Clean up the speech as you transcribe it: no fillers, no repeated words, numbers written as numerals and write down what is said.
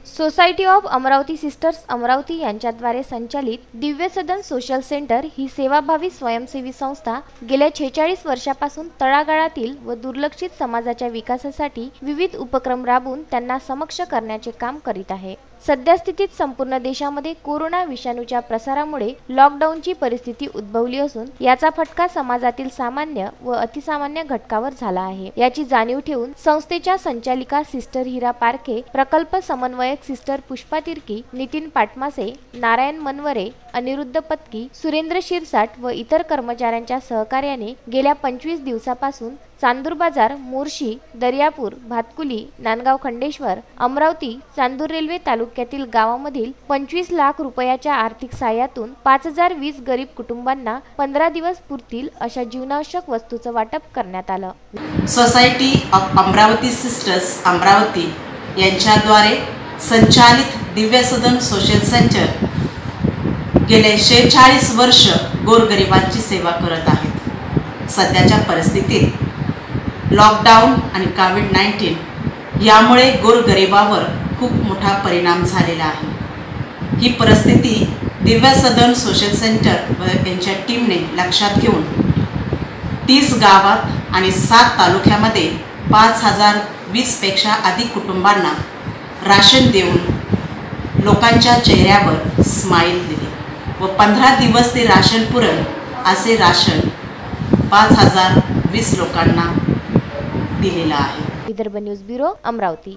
Society of Amravati sisters Amravati यांच्याद्वारे संचालित दिव्य सदन social centre ही सेवाभावी स्वयंसेवी संस्था गेल्या 46 वर्षापासून तळागाळातील व दुर्लक्षित समाजाच्या विकासासाठी विविध उपक्रम राबवून त्यांना सक्षम करण्याचे काम करीत आहे। सध्या स्थितीत संपूर्ण देशामध्ये कोरोना विषाणूच्या प्रसारामुळे लॉकडाऊनची परिस्थिती उद्भवली असून याचा फटका समाजातील सामान्य व अतिसामान्य घटकावर झाला आहे। याची जाणीव ठेवून संस्थेच्या संचालिका सिस्टर हिरा पारखे, प्रकल्प समन्वयक सिस्टर पुष्पा तिर्की, नितीन पाटमासे, नारायण मनवरे, अनिरुद्ध पत्की, सुरेंद्र शिरसाट व इतर कर्मचाऱ्यांच्या सहकार्याने गेल्या 25 दिवसापासून चांदूर बाजार, मोर्शी, दर्यापूर, भातकुली, नांदगाव खंडेश्वर, अमरावती, चांदूर रेल्वे तालुक्यातील गावामधील 25 लाख रुपयाच्या आर्थिक सहाय्यातून 5020 गरीब कुटुंबांना 15 दिवस पुरतील अशा जीवनावश्यक वस्तूचं वाटप करण्यात आलं। Society of Amravati sisters Amravati यांच्याद्वारे संचालित दिव्य सदन सोशल सेंटर गेले 46 वर्ष गोरगरिबांची सेवा करत आहेत। सध्याच्या परिस्थितीत लॉकडाऊन आणि कोविड-19 यामुळे गोरगरिबावर खूप मोठा परिणाम झालेला आहे। ही परिस्थिती दिव्य सदन सोशल सेंटर व यांच्या टीमने लक्षात घेऊन 30 गावात आणि 7 तालुक्यामध्ये 5020 पेक्षा अधिक कुटुंबांना राशन देऊन लोकांच्या चेहऱ्यावर स्माईल दिली व 15 दिवस ते राशन पुरेल असे राशन 5020 लोकांना दिलेला आहे। Vidarbha news bureau, Amravati.